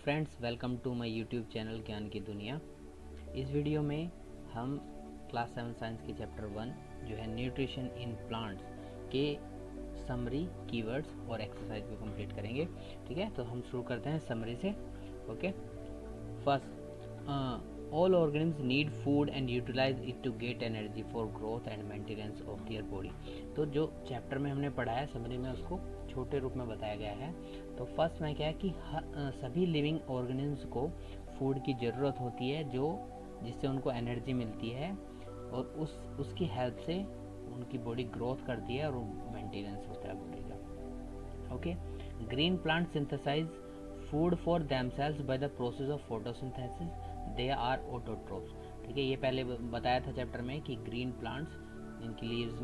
Friends, welcome to my YouTube channel Gyan ki दुनिया। इस video में हम क्लास 7 साइंस के चैप्टर 1 जो है न्यूट्रिशन इन प्लांट्स के समरी, कीवर्ड्स और एक्सरसाइज को कंप्लीट करेंगे। ठीक है, तो हम शुरू करते हैं समरी से। Okay, first, all organisms need food and utilise it to get energy for growth and maintenance of their body. तो जो चैप्टर में हमने पढ़ा है समरी में उसको छोटे रूप में बताया गया है। तो फर्स्ट में क्या है कि सभी लिविंग ऑर्गेनिम्स को फूड की ज़रूरत होती है जिससे उनको एनर्जी मिलती है और उसकी हेल्प से उनकी बॉडी ग्रोथ करती है और मेंटेनेंस होता है बॉडी का। Okay, green plant synthesise food for themselves by the process of photosynthesis, they are autotrophs. ठीक है, ये पहले बताया था चैप्टर में कि ग्रीन प्लांट्स, इनकी लीव्स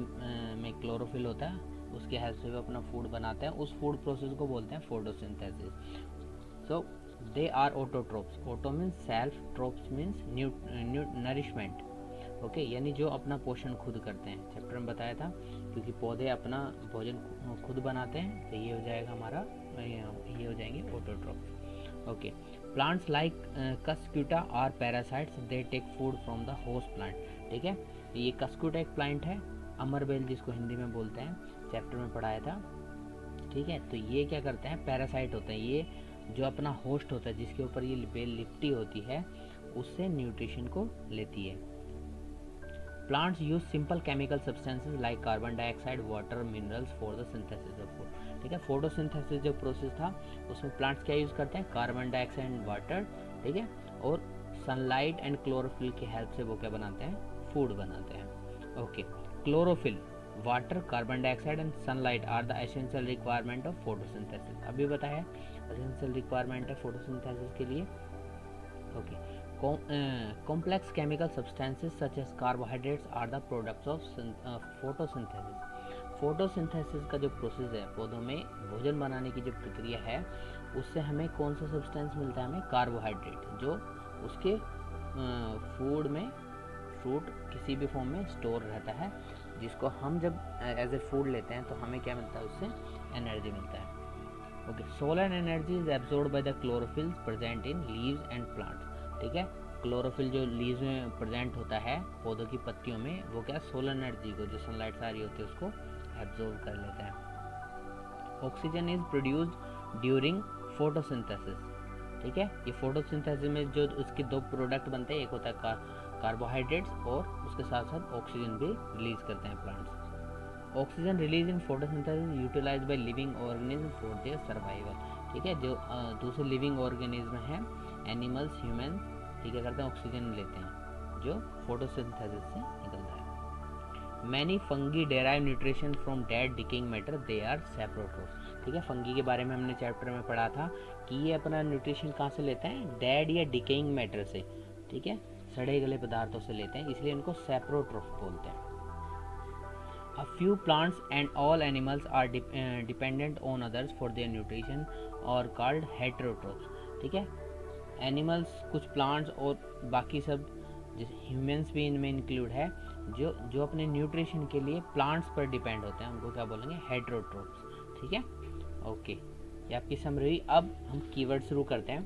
में क्लोरोफिल होता है, उसके हेल्प से वो अपना फूड बनाते हैं। उस फूड प्रोसेस को बोलते हैं photosynthesis. So they are autotrophs. Auto means self, trophs means nourishment. Okay, यानी जो अपना पोषण खुद करते हैं। चैप्टर में बताया था क्योंकि पौधे अपना भोजन खुद बनाते हैं, तो ये हो जाएगा हमारा, ये हो जाएंगे autotrophs. Okay, plants like cuscuta are parasites, they take food from the host plant. ठीक है, ये कस्क्यूटा एक प्लांट है, अमरबेल जिसको हिंदी में बोलते हैं, चैप्टर में पढ़ाया था। ठीक है, तो ये क्या करते हैं, पैरासाइट होते हैं। ये जो अपना होस्ट होता है, जिसके ऊपर ये बेल लिपटी होती है, उससे न्यूट्रिशन को लेती है। Plants use simple chemical substances like carbon dioxide, water, minerals for the synthesis of food. ठीक है, फोटोसिंथेसिस जो प्रोसेस था उसमें प्लांट्स क्या यूज करते हैं, कार्बन डाइऑक्साइड एंड वाटर। ठीक है, और सनलाइट एंड क्लोरोफिल की हेल्प से वो क्या बनाते हैं, फूड बनाते हैं। Okay, chlorophyll, water, carbon dioxide and sunlight are the essential requirement of photosynthesis. अभी बताया एसेंशियल रिक्वायरमेंट है फोटोसिंथेसिस के लिए। Okay, complex chemical substances such as carbohydrates are the products of photosynthesis। Photosynthesis का जो प्रोसेस है, पौधों में भोजन बनाने की जो प्रक्रिया है, उससे हमें कौन सा सब्सटेंस मिलता है, हमें कार्बोहाइड्रेट, जो उसके फूड में, फ्रूट किसी भी फॉर्म में स्टोर रहता है, जिसको हम जब एज ए फूड लेते हैं तो हमें क्या मिलता है, उससे एनर्जी मिलता है। Okay, solar energy is absorbed by the chlorophylls present in leaves and plants. ठीक है, क्लोरोफिल जो लीव्स में प्रेजेंट होता है पौधों की पत्तियों में, वो क्या सोलर एनर्जी को, जो सनलाइट सारी होती है, उसको एब्जॉर्ब कर लेता है। Oxygen is produced during photosynthesis. ठीक है, ये फोटोसिंथेसिस में जो उसके दो प्रोडक्ट बनते हैं, एक होता है कार्बोहाइड्रेट्स और उसके साथ साथ ऑक्सीजन भी रिलीज करते हैं plants. Oxygen release in photosynthesis utilized by living organism for their survival. ठीक है, जो दूसरे लिविंग ऑर्गेनिज्म हैं, एनिमल्स, ह्यूमंस, ठीक है, करते हैं, ऑक्सीजन लेते हैं जो फोटोसिंथेसिस से निकलता है। Many fungi derive nutrition from dead decaying matter, they are saprotrophs. ठीक है, फंगी के बारे में हमने चैप्टर में पढ़ा था कि ये अपना न्यूट्रिशन कहाँ से लेते हैं, डेड या डिकेइंग मैटर से। ठीक है, सड़े गले पदार्थों से लेते हैं, इसलिए इनको सैप्रोट्रोप बोलते हैं। A few plants and all animals are dependent on others for their nutrition और called heterotrophs। ठीक है, एनिमल्स, कुछ प्लांट्स और बाकी सब, जैसे ह्यूमंस भी इनमें इंक्लूड है, जो अपने न्यूट्रिशन के लिए प्लांट्स पर डिपेंड होते हैं, उनको क्या बोलेंगे, हेटेरोट्रोप्स। ठीक है, ओके, ये आपकी समरी। अब हम कीवर्ड शुरू करते हैं।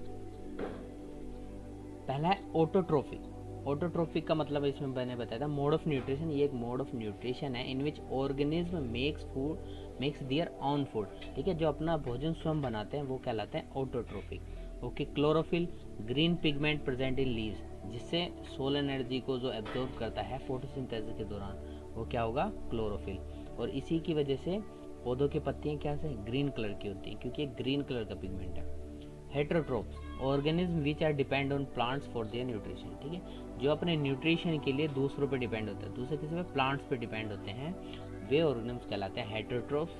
पहला है ऑटोट्रोफिक। ऑटोट्रोफिक का मतलब इसमें मैंने बताया था मोड ऑफ न्यूट्रिशन। ये एक मोड ऑफ न्यूट्रिशन है in which organism makes their own food. ठीक है, जो अपना भोजन स्वयं बनाते हैं वो कहलाते हैं autotrophic. Okay, chlorophyll, green pigment present in leaves, जिससे सोलर एनर्जी को जो एब्जॉर्ब करता है फोटोसिंथेसिस के दौरान, वो क्या होगा, क्लोरोफिल। और इसी की वजह से पौधों की पत्तियां क्या से ग्रीन कलर की होती हैं, क्योंकि एक ग्रीन कलर का पिगमेंट है। Heterotrophs, organism which are depend on plants for their nutrition. ठीक है, जो अपने न्यूट्रिशन के लिए दूसरों पे डिपेंड होते हैं, दूसरे किसी पे, प्लांट्स पे डिपेंड होते हैं, वे ऑर्गेनिज्म कहलाते हैं heterotrophs.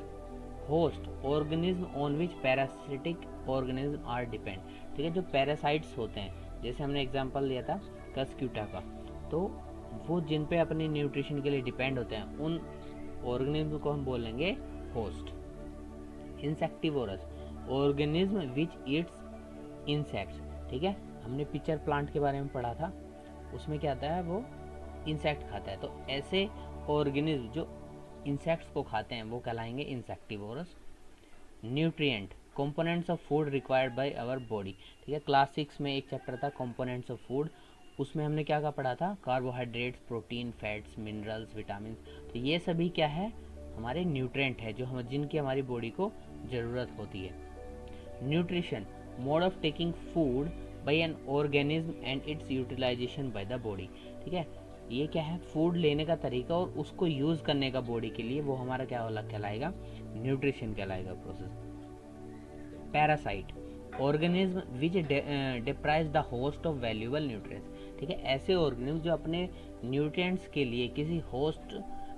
Host, organism on which parasitic organism are depend. ठीक है, जो पैरासाइट्स होते हैं, जैसे हमने एग्जांपल लिया था कस्क्यूटा का, तो वो जिन पे अपने न्यूट्रिशन के लिए डिपेंड होते हैं, उन ऑर्गेनिज्म को हम बोलेंगे host. Insectivorous, organism which Yeats insects. ठीक है, हमने पिचर प्लांट के बारे में पढ़ा था, उसमें क्या आता है, वो इंसेक्ट खाता है। तो ऐसे ऑर्गेनिज्म जो इंसेक्ट्स को खाते हैं वो कहलाएंगे insectivorous. Nutrient, components of food required by our body. ठीक है, क्लास 6 में एक चैप्टर था कंपोनेंट्स ऑफ फूड, उसमें हमने क्या क्या पढ़ा था, carbohydrates, protein, fats, minerals, vitamin. तो ये सभी क्या है, हमारे न्यूट्रिएंट है जो हम जिनकी हमारी बॉडी को ज़रूरत होती है। Nutrition, mode of taking food by an organism and its utilization by the body. ठीक है, ये क्या है, फूड लेने का तरीका और उसको यूज़ करने का बॉडी के लिए, वो हमारा क्या वाला कहलाएगा, न्यूट्रिशन कहलाएगा process. Parasite, organism which deprives the host of valuable nutrients. ठीक है, ऐसे ऑर्गेनिज्म जो अपने न्यूट्रिएंट्स के लिए किसी होस्ट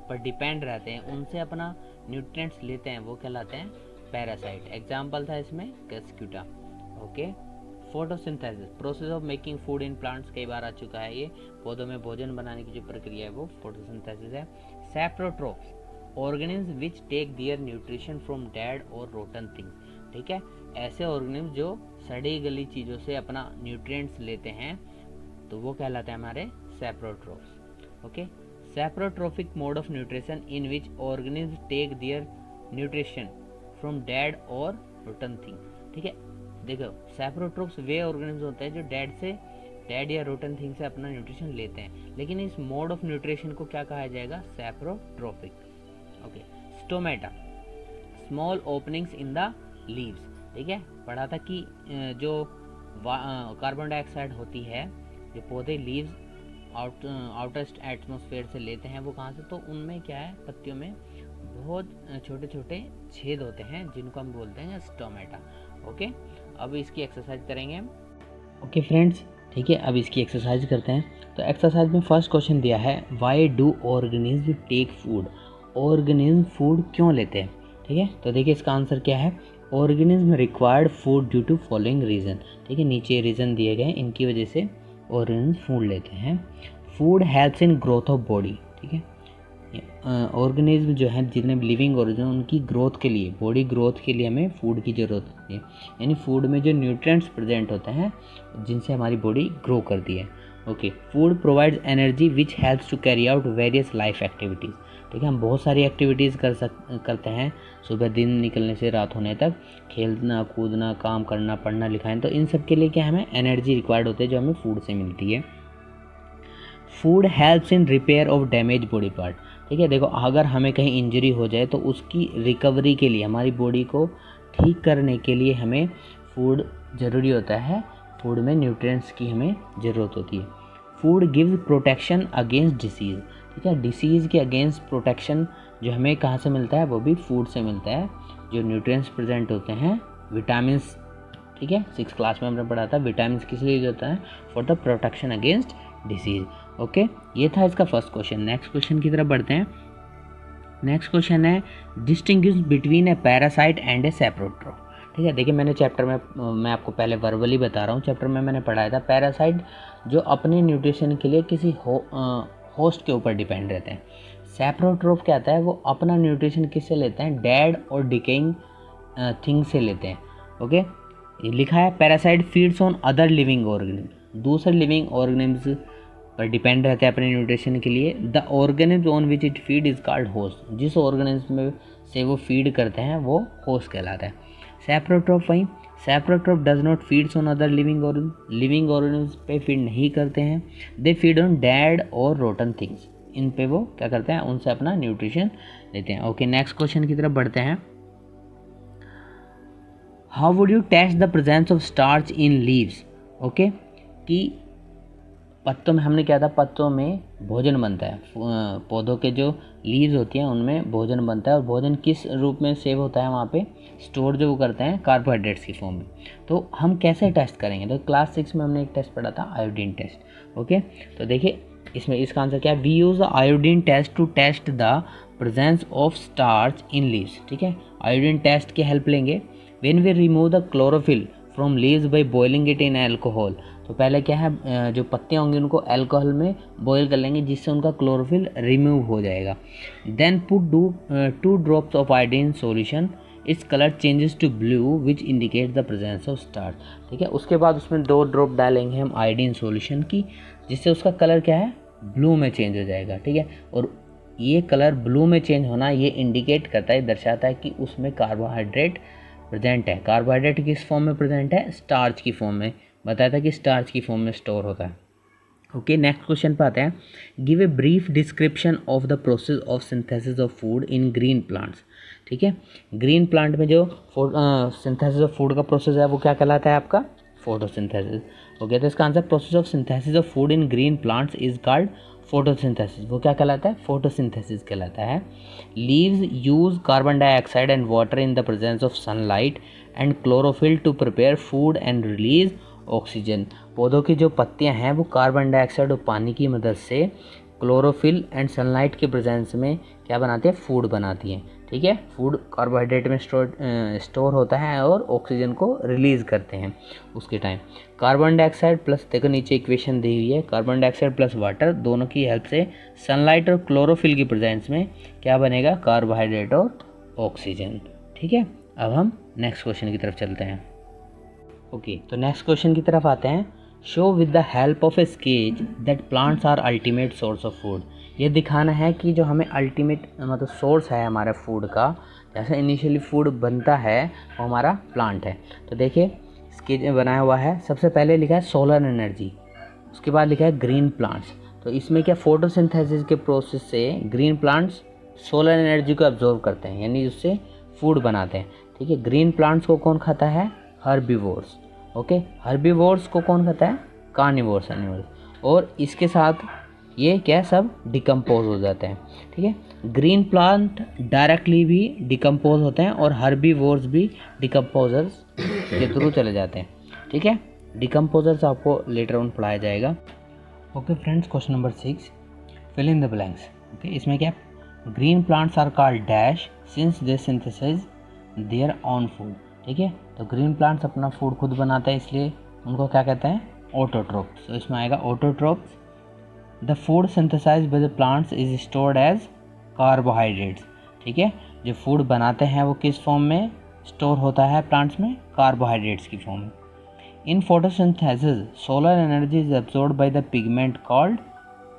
पर डिपेंड रहते हैं, उनसे अपना न्यूट्रिएंट्स लेते हैं, वो कहलाते हैं पैरासाइट। एग्जाम्पल था इसमें Cuscuta. Okay, photosynthesis, process of making food in plants, कई बार आ चुका है ये, पौधों में भोजन बनाने की जो प्रक्रिया है वो फोटोसिंथेसिस है। Saprotrophs, organism which take their nutrition from dead और रोटन थिंग्स। ठीक है, ऐसे ऑर्गेनिज्म जो सड़ी गली चीज़ों से अपना न्यूट्रिएंट्स लेते हैं, तो वो कहलाते हैं हमारे saprotrophs. Okay, saprotrophic mode of nutrition in which organism take their nutrition from dead और रोटन थिंग। ठीक है, देखो सैप्रोट्रोप्स वे ऑर्गेनिज्म होते हैं जो डेड या रोटन थिंग से अपना न्यूट्रिशन लेते हैं, लेकिन इस मोड ऑफ न्यूट्रिशन को क्या कहा जाएगा, saprotrophic. Okay, stomata, small openings in the leaves. ठीक है, पढ़ा था कि जो कार्बन डाइऑक्साइड होती है जो पौधे लीव्स आउटर एटमॉस्फेयर से लेते हैं, वो कहाँ से, तो उनमें क्या है, पत्तियों में बहुत छोटे छोटे छेद होते हैं जिनको हम बोलते हैं स्टोमेटा। ओके, अब इसकी एक्सरसाइज करेंगे हम। ओके फ्रेंड्स, ठीक है, अब इसकी एक्सरसाइज करते हैं। तो एक्सरसाइज में फर्स्ट क्वेश्चन दिया है, why do organism take food, organism food क्यों लेते हैं। ठीक है, तो देखिए इसका आंसर क्या है, organism required food due to following reason. ठीक है, नीचे रीज़न दिए गए, इनकी वजह से ऑर्गेनिज्म फूड लेते हैं। Food helps in growth of body. ठीक है, ऑर्गेनिज्म जो है जितने लिविंग ऑर्गेनिज्म, उनकी ग्रोथ के लिए, बॉडी ग्रोथ के लिए हमें फूड की ज़रूरत होती है, यानी फूड में जो न्यूट्रिएंट्स प्रेजेंट होते हैं जिनसे हमारी बॉडी ग्रो करती है। Okay, food provides energy which helps to carry out various life activities. ठीक है, हम बहुत सारी एक्टिविटीज़ करते हैं, सुबह दिन निकलने से रात होने तक, खेलना कूदना, काम करना, पढ़ना लिखाना, तो इन सब के लिए क्या हमें एनर्जी रिक्वायर्ड होती है जो हमें फूड से मिलती है। Food helps in repair of damage body part. ठीक है, देखो अगर हमें कहीं इंजरी हो जाए तो उसकी रिकवरी के लिए, हमारी बॉडी को ठीक करने के लिए हमें फूड ज़रूरी होता है, फूड में न्यूट्रिएंट्स की हमें ज़रूरत होती है। Food gives protection against disease. ठीक है, डिसीज़ के अगेंस्ट प्रोटेक्शन जो हमें कहाँ से मिलता है, वो भी फूड से मिलता है, जो न्यूट्रिएंट्स प्रेजेंट होते हैं, विटामिन। ठीक है, 6th क्लास में हमने पढ़ा था विटामिन किस लिए होता है, for the protection against disease. Okay, ये था इसका फर्स्ट क्वेश्चन। नेक्स्ट क्वेश्चन की तरफ बढ़ते हैं। नेक्स्ट क्वेश्चन है, distinguish between a parasite and a saprotroph. ठीक है, देखिए मैंने चैप्टर में, मैं आपको पहले वर्बली बता रहा हूँ, चैप्टर में मैंने पढ़ाया था पैरासाइट जो अपने न्यूट्रिशन के लिए किसी होस्ट के ऊपर डिपेंड रहते हैं। सैप्रोट्रोफ क्या आता है, वो अपना न्यूट्रिशन किससे लेते हैं, डेड और डिकेइंग थिंग से लेते हैं। ओके, ये लिखा है, parasite feeds on other living organism, दूसरे लिविंग ऑर्गेनिज्म पर डिपेंड रहते हैं अपने न्यूट्रिशन के लिए। The organism on which it feed is called host, जिस ऑर्गेनिज्म में से वो फीड करते हैं वो होस्ट कहलाता है। सैप्रोट्रोफ वहीं, saprotroph does not feeds on other living organism पे फीड नहीं करते हैं। दे फीड ऑन डेड और रोटन थिंग्स, इन पे वो क्या करते हैं, उनसे अपना न्यूट्रिशन लेते हैं। ओके, नेक्स्ट क्वेश्चन की तरफ बढ़ते हैं। How would you test the presence of starch in leaves. Okay, कि पत्तों में हमने क्या था, पत्तों में भोजन बनता है, पौधों के जो लीव्स होती हैं उनमें भोजन बनता है, और भोजन किस रूप में सेव होता है वहाँ पे, स्टोर जो वो करते हैं कार्बोहाइड्रेट्स की फॉर्म में। तो हम कैसे टेस्ट करेंगे, तो क्लास 6 में हमने एक टेस्ट पढ़ा था, आयोडीन टेस्ट। ओके, तो देखिए इसमें इसका आंसर क्या है, we use the iodine test to test the presence of starch in leaves. ठीक है, आयोडीन टेस्ट की हेल्प लेंगे। When we remove the chlorophyll from leaves by boiling it in alcohol, तो पहले क्या है, जो पत्तियाँ होंगी उनको अल्कोहल में बॉईल कर लेंगे जिससे उनका क्लोरोफिल रिमूव हो जाएगा। Then put 2 drops of iodine solution, its colour changes to blue which indicate the presence of starch. ठीक है, उसके बाद उसमें 2 ड्रॉप डालेंगे हम आयोडीन सॉल्यूशन की, जिससे उसका कलर क्या है, ब्लू में चेंज हो जाएगा। ठीक है, और ये कलर ब्लू में चेंज होना ये इंडिकेट करता है, दर्शाता है कि उसमें कार्बोहाइड्रेट प्रेजेंट है। कार्बोहाइड्रेट किस फॉर्म में प्रेजेंट है? स्टार्च की फॉर्म में। बताया था कि स्टार्च की फॉर्म में स्टोर होता है। ओके, नेक्स्ट क्वेश्चन पे आते हैं। Give a brief description of the process of synthesis of food in green plants. ठीक है, ग्रीन प्लांट में जो सिंथेसिस ऑफ फूड का प्रोसेस है वो क्या कहलाता है आपका? फोटोसिंथेसिस। ओके, तो इसका answer process of synthesis of food in green plants is called photosynthesis. वो क्या कहलाता है? फोटोसिंथेसिस कहलाता है। Leaves use carbon dioxide and water in the presence of sunlight and chlorophyll to prepare food and release oxygen. पौधों की जो पत्तियां हैं वो कार्बन डाइऑक्साइड और पानी की मदद से क्लोरोफिल एंड सनलाइट के प्रेजेंस में क्या बनाती है? फूड बनाती हैं। ठीक है, फूड कार्बोहाइड्रेट में स्टोर होता है और ऑक्सीजन को रिलीज़ करते हैं उसके टाइम। कार्बन डाइऑक्साइड प्लस, देखो नीचे इक्वेशन दी हुई है, कार्बन डाइऑक्साइड प्लस वाटर दोनों की हेल्प से सनलाइट और क्लोरोफिल की प्रेजेंस में क्या बनेगा? कार्बोहाइड्रेट और ऑक्सीजन। ठीक है, अब हम नेक्स्ट क्वेश्चन की तरफ चलते हैं। ओके, तो नेक्स्ट क्वेश्चन की तरफ आते हैं। Show with the help of a sketch that plants are ultimate source of food. ये दिखाना है कि जो हमें अल्टीमेट मतलब सोर्स है हमारे फूड का, जैसे इनिशियली फूड बनता है वो हमारा प्लांट है। तो देखिए स्केच बनाया हुआ है। सबसे पहले लिखा है सोलर एनर्जी, उसके बाद लिखा है ग्रीन प्लांट्स। तो इसमें क्या फोटोसिंथेसिस के प्रोसेस से ग्रीन प्लांट्स सोलर एनर्जी को एब्जॉर्ब करते हैं, यानी उससे फूड बनाते हैं। ठीक है, ग्रीन प्लांट्स को कौन खाता है? हर्बीवोर्स। ओके, हर्बीवोर्स को कौन खाता है? Carnivores animals. और इसके साथ ये क्या सब डिकम्पोज हो जाते हैं। ठीक है, ग्रीन प्लांट डायरेक्टली भी डिकम्पोज होते हैं और हर्बीवोर्स भी डिकम्पोजर्स के थ्रू चले जाते हैं। ठीक है, डिकम्पोजर्स आपको लेटर ऑन पढ़ाया जाएगा। Okay friends, question number 6, fill in the blanks. Okay, इसमें क्या? Green plants are called dash since they synthesize their own food. ठीक है, तो ग्रीन प्लांट्स अपना फूड खुद बनाते हैं, इसलिए उनको क्या कहते हैं? ऑटोट्रोप्स। तो इसमें आएगा autotrophs. The food synthesized by the plants is stored as carbohydrates. ठीक है, जो फूड बनाते हैं वो किस फॉर्म में स्टोर होता है प्लांट्स में? कार्बोहाइड्रेट्स की फॉर्म में। In photosynthesis solar energy is absorbed by the pigment called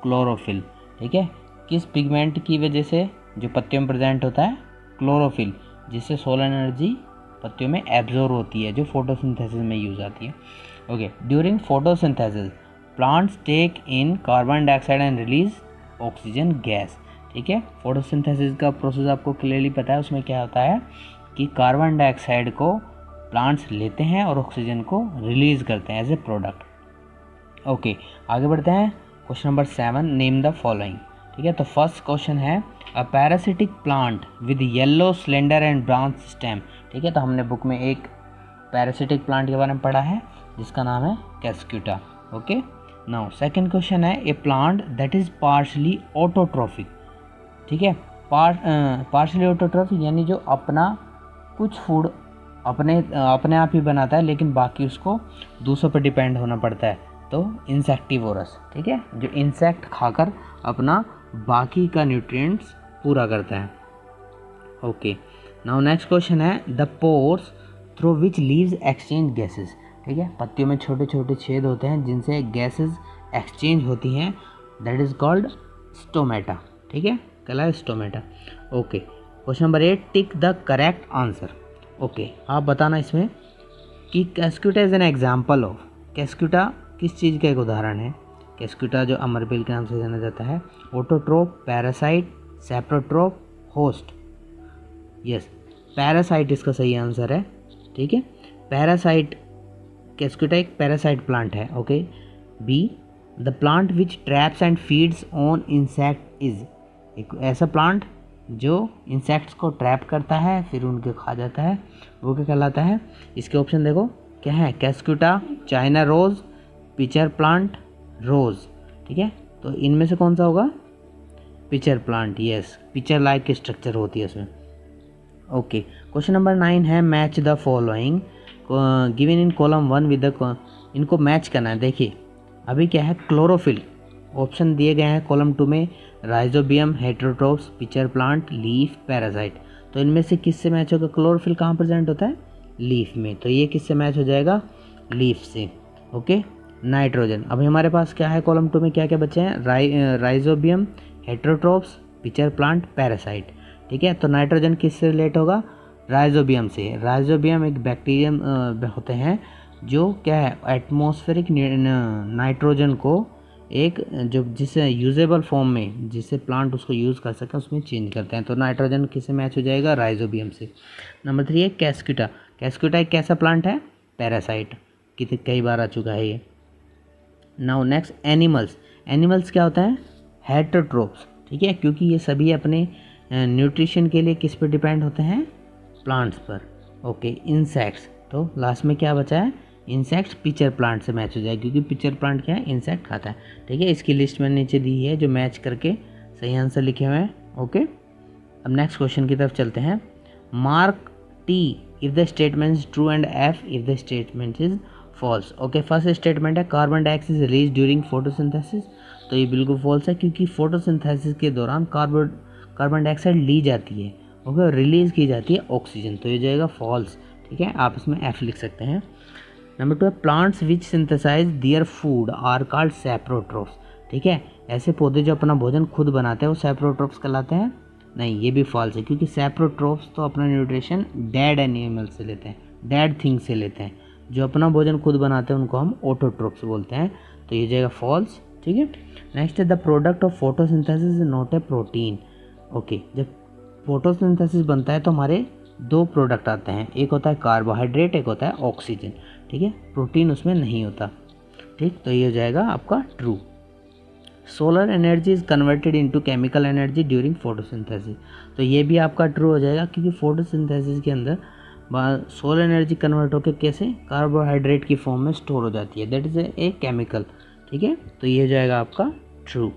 chlorophyll. ठीक है, किस पिगमेंट की वजह से? जो पत्तियों में प्रेजेंट होता है क्लोरोफिल, जिससे सोलर एनर्जी पत्तियों में एब्जॉर्ब होती है, जो फोटोसिंथेसिस में यूज आती है। Okay, during photosynthesis plants take in carbon dioxide and release oxygen gas. ठीक है, फोटोसिंथेसिस का प्रोसेस आपको क्लियरली पता है। उसमें क्या होता है कि कार्बन डाइऑक्साइड को प्लांट्स लेते हैं और ऑक्सीजन को रिलीज करते हैं एज ए प्रोडक्ट। ओके, आगे बढ़ते हैं। Question number 7, name the following. ठीक है, तो फर्स्ट क्वेश्चन है a parasitic plant with yellow slender and branch stem. ठीक है, तो हमने बुक में एक पैरासिटिक प्लांट के बारे में पढ़ा है जिसका नाम है Cuscuta. Okay, now second question है a plant that is partially autotrophic. ठीक है, पार्शली ऑटोट्रोफिक यानी जो अपना कुछ फूड अपने आप ही बनाता है, लेकिन बाकी उसको दूसरों पर डिपेंड होना पड़ता है। तो इंसेक्टिवोरस। ठीक है, जो इंसेक्ट खाकर अपना बाकी का न्यूट्रिएंट्स पूरा करता है। ओके, नाउ नेक्स्ट क्वेश्चन है the pores through which leaves exchange gases. ठीक है, पत्तियों में छोटे छोटे छेद होते हैं जिनसे गैसेस एक्सचेंज होती हैं, दैट इज कॉल्ड स्टोमेटा। ठीक है, कहलाए stomata. Okay, question number 8, tick the correct answer. Okay, आप बताना इसमें कि कैस्क्यूटा इज एन एग्जाम्पल ऑफ। कैस्क्यूटा किस चीज़ का एक उदाहरण है? कैस्क्यूटा जो अमरबेल के नाम से जाना जाता है, autotroph, parasite, saprotroph, host. Yes, parasite इसका सही आंसर है। ठीक है, पैरासाइट, कैस्क्यूटा एक पैरासाइट प्लांट है। Okay, B, the plant which traps and feeds on insect is. एक ऐसा प्लांट जो इंसेक्ट्स को ट्रैप करता है फिर उनके खा जाता है, वो क्या कहलाता है? इसके ऑप्शन देखो क्या है? Cuscuta, China rose, pitcher plant, rose. ठीक है, तो इनमें से कौन सा होगा? Pitcher plant. Yes, pitcher like की स्ट्रक्चर होती है उसमें। ओके, क्वेश्चन नंबर 9 है match the following given in column 1 with the. इनको मैच करना है। देखिए अभी क्या है, क्लोरोफिल ऑप्शन दिए गए हैं कॉलम 2 में, rhizobium, heterotrophs, pitcher plant, leaf, parasite. तो इनमें से किससे मैच होगा? क्लोरोफिल कहाँ प्रेजेंट होता है? लीफ में, तो ये किससे मैच हो जाएगा? लीफ से। Okay, nitrogen. अभी हमारे पास क्या है कॉलम 2 में, क्या क्या बचे हैं? Rhizobium, heterotrophs, pitcher plant, parasite. ठीक है, तो नाइट्रोजन किससे रिलेट होगा? राइजोबियम से। राइजोबियम एक बैक्टीरियम होते हैं जो क्या है, एटमॉस्फेरिक नाइट्रोजन को एक जो जिसे यूजेबल फॉर्म में, जिससे प्लांट उसको यूज़ कर सके, उसमें चेंज करते हैं। तो नाइट्रोजन किससे मैच हो जाएगा, राइजोबियम से। नंबर 3 है कैस्क्यूटा। कैस्क्यूटा एक कैसा प्लांट है, पैरासाइट, कई बार आ चुका है ये। Now next animals. एनिमल्स क्या होता है, हेटरोट्रोप्स, ठीक है, क्योंकि ये सभी अपने न्यूट्रिशन के लिए किस पर डिपेंड होते हैं, प्लांट्स पर। ओके, इंसेक्ट्स, तो लास्ट में क्या बचा है, इंसेक्ट्स पिचर प्लांट से मैच हो जाए, क्योंकि पिचर प्लांट क्या है, इंसेक्ट खाता है, ठीक है। इसकी लिस्ट मैंने नीचे दी है जो मैच करके सही आंसर लिखे हुए हैं। ओके, अब नेक्स्ट क्वेश्चन की तरफ चलते हैं। Mark T if the statement is true and F if the statement is false. Okay, first statement है carbon dioxide is release during photosynthesis, तो ये बिल्कुल फॉल्स है, क्योंकि फोटोसिंथेसिस के दौरान कार्बन डाइऑक्साइड ली जाती है, ओके, रिलीज की जाती है ऑक्सीजन, तो ये जाएगा फॉल्स, ठीक है। आप इसमें एफ लिख सकते हैं। नंबर 2 है plants which synthesize their food are called saprotrophs, ठीक है। ऐसे पौधे जो अपना भोजन खुद बनाते हैं वो सैप्रोट्रोप्स कहलाते हैं। नहीं, ये भी फॉल्स है, क्योंकि सैप्रोट्रोप्स तो अपना न्यूट्रिशन डेड एनिमल से लेते हैं, डेड थिंग से लेते हैं। जो अपना भोजन खुद बनाते हैं उनको हम ऑटोट्रोप्स बोलते हैं, तो ये जाएगा फॉल्स, ठीक है। नेक्स्ट है the product of photosynthesis is not a protein. Okay, जब फोटोसिंथेसिस बनता है तो हमारे दो प्रोडक्ट आते हैं, एक होता है कार्बोहाइड्रेट, एक होता है ऑक्सीजन, ठीक है, प्रोटीन उसमें नहीं होता, ठीक। तो ये हो जाएगा आपका true. Solar energy is converted into chemical energy during photosynthesis, तो ये भी आपका ट्रू हो जाएगा, क्योंकि फोटोसिंथेसिस के अंदर सोलर एनर्जी कन्वर्ट होकर कैसे कार्बोहाइड्रेट की फॉर्म में स्टोर हो जाती है, दैट इज ए केमिकल, ठीक है। तो ये हो जाएगा आपका ट्रू।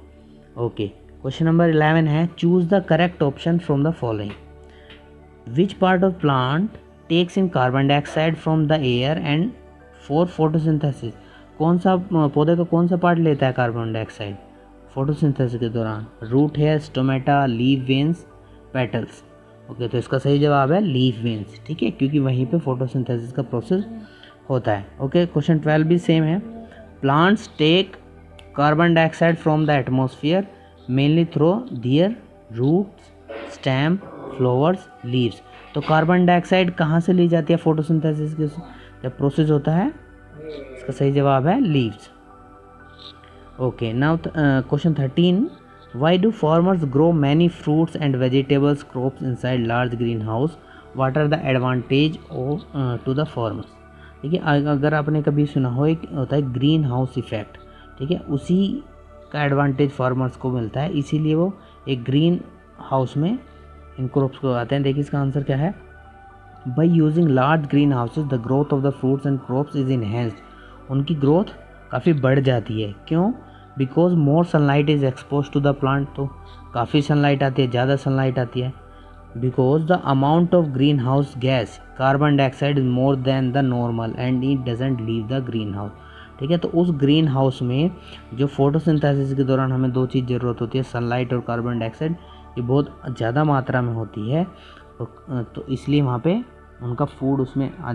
ओके, क्वेश्चन नंबर 11 है choose the correct option from the following. Which part of plant takes in carbon dioxide from the air and for photosynthesis, कौन सा पौधे का कौन सा पार्ट लेता है कार्बन डाइऑक्साइड फोटोसिंथेसिस के दौरान, root hair, stomata, leaf veins, petals. Okay, तो इसका सही जवाब है लीफ वेन्स, ठीक है, क्योंकि वहीं पे फोटोसिंथेसिस का प्रोसेस होता है। ओके, क्वेश्चन 12 भी सेम है। Plants take carbon dioxide from the atmosphere mainly through their roots, stem, flowers, leaves, तो कार्बन डाइऑक्साइड कहाँ से ली जाती है फोटोसिंथेसिस के जब प्रोसेस होता है, इसका सही जवाब है leaves. Okay, now question 13 why do farmers grow many fruits and vegetables crops inside large green house, what are the advantage of to the farmers. ठीक है, अगर आपने कभी सुना हो एक होता है ग्रीन हाउस इफेक्ट, ठीक है, उसी का एडवांटेज फार्मर्स को मिलता है, इसीलिए वो एक ग्रीन हाउस में इन क्रॉप्स को आते हैं। देखिए इसका आंसर क्या है, by using large green houses the growth of the fruits and crops is enhanced, उनकी ग्रोथ काफ़ी बढ़ जाती है। क्यों? Because more sunlight is expose to the plant, तो काफ़ी सनलाइट आती है, ज़्यादा सनलाइट आती है। Because the amount of green house gas carbon dioxide is more than the normal and it doesn't leave the green house. ठीक है, तो उस ग्रीन हाउस में जो फोटोसिंथेसिस के दौरान हमें दो चीज़ ज़रूरत होती है, सनलाइट और कार्बन डाइऑक्साइड, ये बहुत ज़्यादा मात्रा में होती है, तो इसलिए वहाँ पे उनका फूड उसमें आ